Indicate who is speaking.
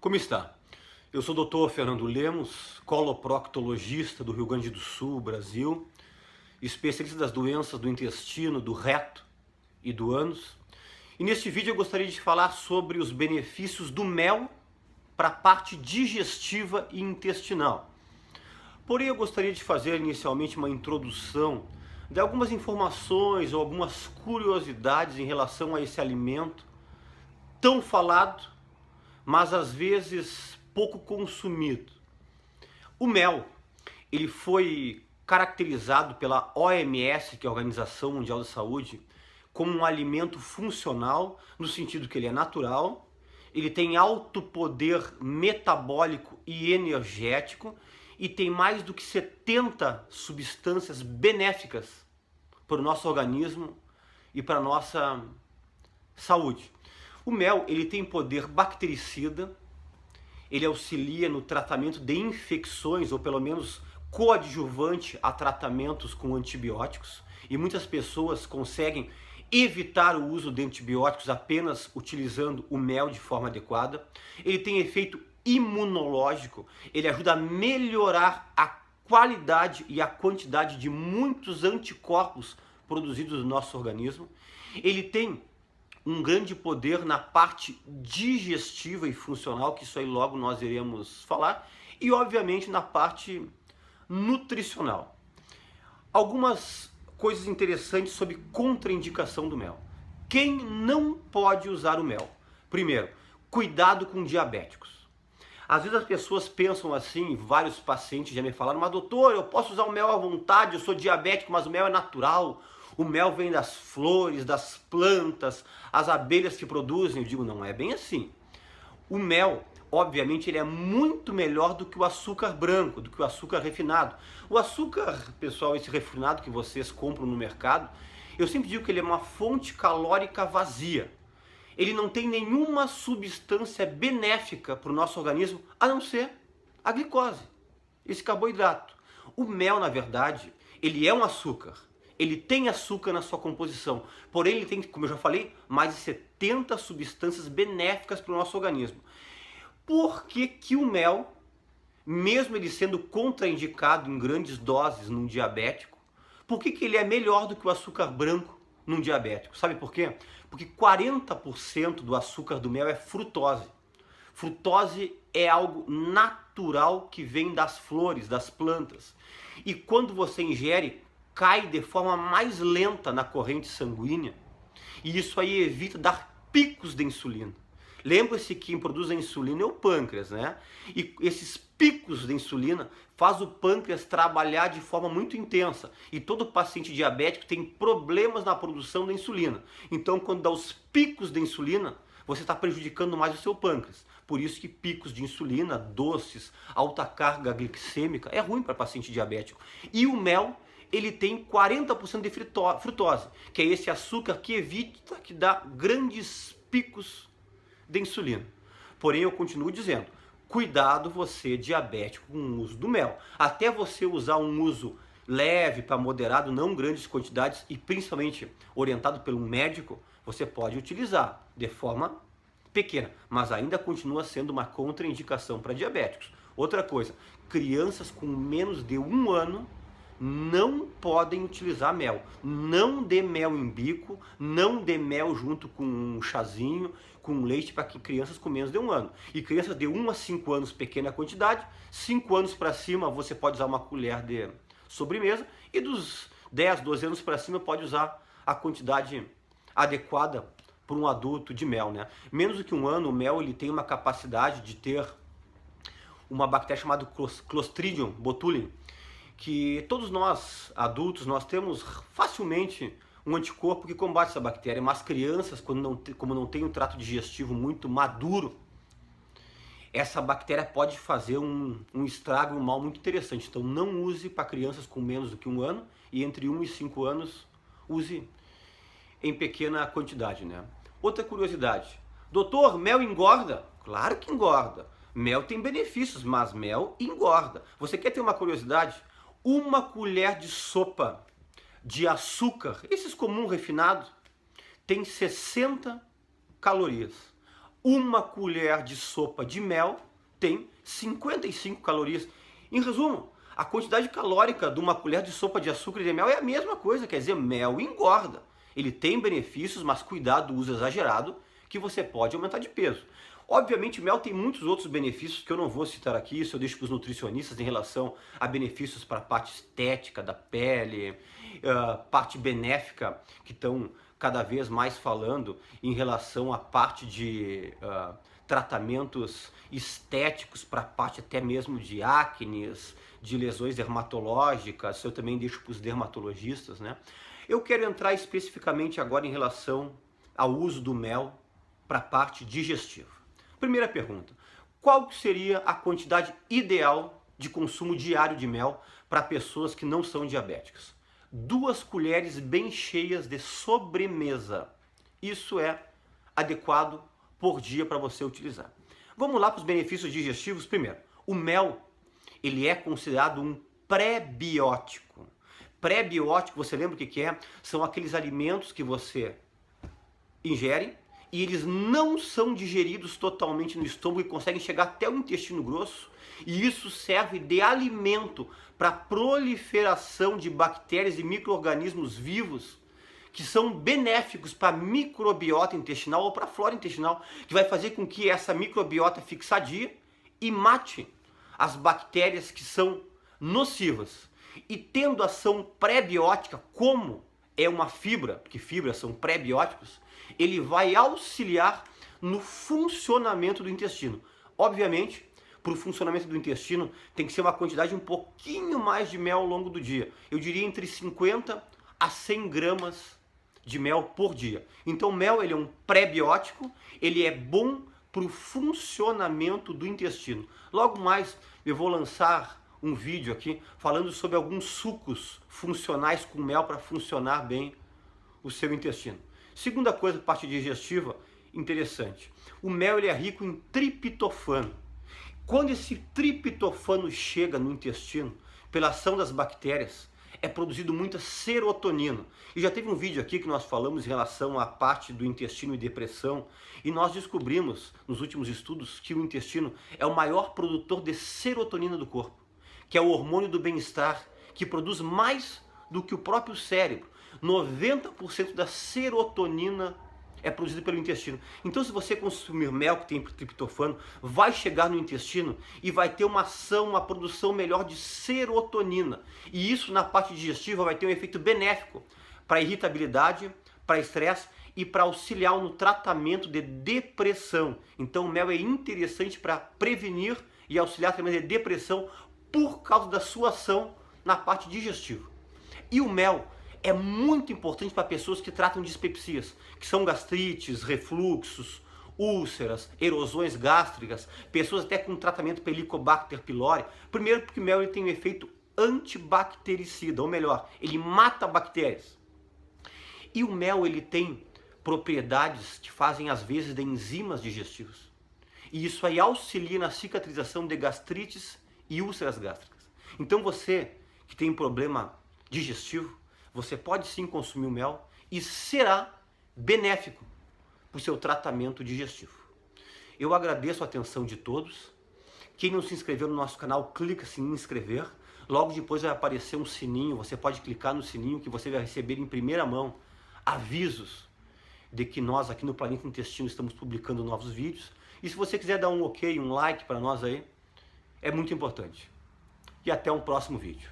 Speaker 1: Como está? Eu sou o Dr. Fernando Lemos, coloproctologista do Rio Grande do Sul, Brasil, especialista das doenças do intestino, do reto e do ânus. E neste vídeo eu gostaria de falar sobre os benefícios do mel para a parte digestiva e intestinal. Porém, eu gostaria de fazer inicialmente uma introdução de algumas informações ou algumas curiosidades em relação a esse alimento tão falado, mas às vezes pouco consumido. O mel, ele foi caracterizado pela OMS, que é a Organização Mundial da Saúde, como um alimento funcional, no sentido que ele é natural, ele tem alto poder metabólico e energético e tem mais do que 70 substâncias benéficas para o nosso organismo e para a nossa saúde. O mel, ele tem poder bactericida, ele auxilia no tratamento de infecções, ou pelo menos coadjuvante a tratamentos com antibióticos, e muitas pessoas conseguem evitar o uso de antibióticos apenas utilizando o mel de forma adequada. Ele tem efeito imunológico, ele ajuda a melhorar a qualidade e a quantidade de muitos anticorpos produzidos no nosso organismo. Ele tem um grande poder na parte digestiva e funcional, que isso aí logo nós iremos falar, e obviamente na parte nutricional. Algumas coisas interessantes sobre contraindicação do mel. Quem não pode usar o mel? Primeiro, cuidado com diabéticos. Às vezes as pessoas pensam assim, vários pacientes já me falaram, mas doutor, eu posso usar o mel à vontade, eu sou diabético, mas o mel é natural. O mel vem das flores, das plantas, as abelhas que produzem. Eu digo, não é bem assim. O mel, obviamente, ele é muito melhor do que o açúcar branco, do que o açúcar refinado. O açúcar, pessoal, esse refinado que vocês compram no mercado, eu sempre digo que ele é uma fonte calórica vazia. Ele não tem nenhuma substância benéfica para o nosso organismo, a não ser a glicose, esse carboidrato. O mel, na verdade, ele é um açúcar. Ele tem açúcar na sua composição, porém ele tem, como eu já falei, mais de 70 substâncias benéficas para o nosso organismo. Por que que o mel, mesmo ele sendo contraindicado em grandes doses num diabético, por que que ele é melhor do que o açúcar branco num diabético? Sabe por quê? Porque 40% do açúcar do mel é frutose. Frutose é algo natural que vem das flores, das plantas. E quando você ingere, cai de forma mais lenta na corrente sanguínea, e isso aí evita dar picos de insulina. Lembre-se que quem produz a insulina é o pâncreas, né? E esses picos de insulina faz o pâncreas trabalhar de forma muito intensa. E todo paciente diabético tem problemas na produção da insulina. Então, quando dá os picos de insulina, você está prejudicando mais o seu pâncreas. Por isso que picos de insulina, doces, alta carga glicêmica é ruim para paciente diabético. E o mel, ele tem 40% de frutose, que é esse açúcar que evita que dá grandes picos de insulina. Porém, eu continuo dizendo, cuidado você diabético com o uso do mel. Até você usar um uso leve para moderado, não grandes quantidades e principalmente orientado pelo médico, você pode utilizar de forma pequena, mas ainda continua sendo uma contraindicação para diabéticos. Outra coisa, crianças com menos de 1 ano não podem utilizar mel. Não dê mel em bico, não dê mel junto com um chazinho, com leite para crianças com menos de 1 ano. E crianças de 1 a 5 anos, pequena quantidade. 5 anos para cima você pode usar uma colher de sobremesa. E dos 10, 12 anos para cima pode usar a quantidade adequada para um adulto de mel, né? Menos do que 1 ano, o mel ele tem uma capacidade de ter uma bactéria chamada Clostridium botulinum, que todos nós, adultos, nós temos facilmente um anticorpo que combate essa bactéria, mas crianças, como não tem um trato digestivo muito maduro, essa bactéria pode fazer um estrago, um mal muito interessante. Então não use para crianças com menos do que 1 ano, e entre 1 e 5 anos, use em pequena quantidade, né? Outra curiosidade, doutor, mel engorda? Claro que engorda. Mel tem benefícios, mas mel engorda. Você quer ter uma curiosidade? 1 colher de sopa de açúcar, esses comum refinado, tem 60 calorias. uma colher de sopa de mel tem 55 calorias. Em resumo, a quantidade calórica de uma colher de sopa de açúcar de mel é a mesma coisa, quer dizer, mel engorda. Ele tem benefícios, mas cuidado do uso exagerado, que você pode aumentar de peso. Obviamente, mel tem muitos outros benefícios que eu não vou citar aqui, isso eu deixo para os nutricionistas em relação a benefícios para a parte estética da pele, parte benéfica, que estão cada vez mais falando em relação à parte de tratamentos estéticos para a parte até mesmo de acnes, de lesões dermatológicas, eu também deixo para os dermatologistas, né? Eu quero entrar especificamente agora em relação ao uso do mel para a parte digestiva. Primeira pergunta, qual seria a quantidade ideal de consumo diário de mel para pessoas que não são diabéticas? 2 colheres bem cheias de sobremesa. Isso é adequado por dia para você utilizar. Vamos lá para os benefícios digestivos. Primeiro, o mel, ele é considerado um pré-biótico. Pré-biótico, você lembra o que é? São aqueles alimentos que você ingere e eles não são digeridos totalmente no estômago e conseguem chegar até o intestino grosso. E isso serve de alimento para a proliferação de bactérias e micro-organismos vivos que são benéficos para a microbiota intestinal ou para a flora intestinal, que vai fazer com que essa microbiota fique sadia e mate as bactérias que são nocivas. E tendo ação pré-biótica, como é uma fibra, porque fibras são pré-bióticos, ele vai auxiliar no funcionamento do intestino. Obviamente, para o funcionamento do intestino tem que ser uma quantidade um pouquinho mais de mel ao longo do dia. Eu diria entre 50 a 100 gramas de mel por dia. Então o mel ele é um pré-biótico, ele é bom para o funcionamento do intestino. Logo mais eu vou lançar um vídeo aqui falando sobre alguns sucos funcionais com mel para funcionar bem o seu intestino. Segunda coisa, parte digestiva interessante. O mel ele é rico em triptofano. Quando esse triptofano chega no intestino, pela ação das bactérias, é produzido muita serotonina. E já teve um vídeo aqui que nós falamos em relação à parte do intestino e depressão, e nós descobrimos nos últimos estudos que o intestino é o maior produtor de serotonina do corpo, que é o hormônio do bem-estar, que produz mais do que o próprio cérebro. 90% da serotonina é produzida pelo intestino. Então, se você consumir mel que tem triptofano, vai chegar no intestino e vai ter uma ação, uma produção melhor de serotonina. E isso na parte digestiva vai ter um efeito benéfico para irritabilidade, para estresse e para auxiliar no tratamento de depressão. Então, o mel é interessante para prevenir e auxiliar também de depressão por causa da sua ação na parte digestiva. E o mel é muito importante para pessoas que tratam de dispepsias, que são gastrites, refluxos, úlceras, erosões gástricas, pessoas até com tratamento para Helicobacter pylori. Primeiro porque o mel ele tem um efeito antibactericida, ou melhor, ele mata bactérias. E o mel ele tem propriedades que fazem às vezes de enzimas digestivas. E isso aí auxilia na cicatrização de gastrites e úlceras gástricas. Então você que tem problema digestivo, você pode sim consumir o mel e será benéfico para o seu tratamento digestivo. Eu agradeço a atenção de todos. Quem não se inscreveu no nosso canal, clica-se em inscrever. Logo depois vai aparecer um sininho, você pode clicar no sininho que você vai receber em primeira mão avisos de que nós aqui no Planeta Intestino estamos publicando novos vídeos. E se você quiser dar um ok, um like para nós aí, é muito importante. E até um próximo vídeo.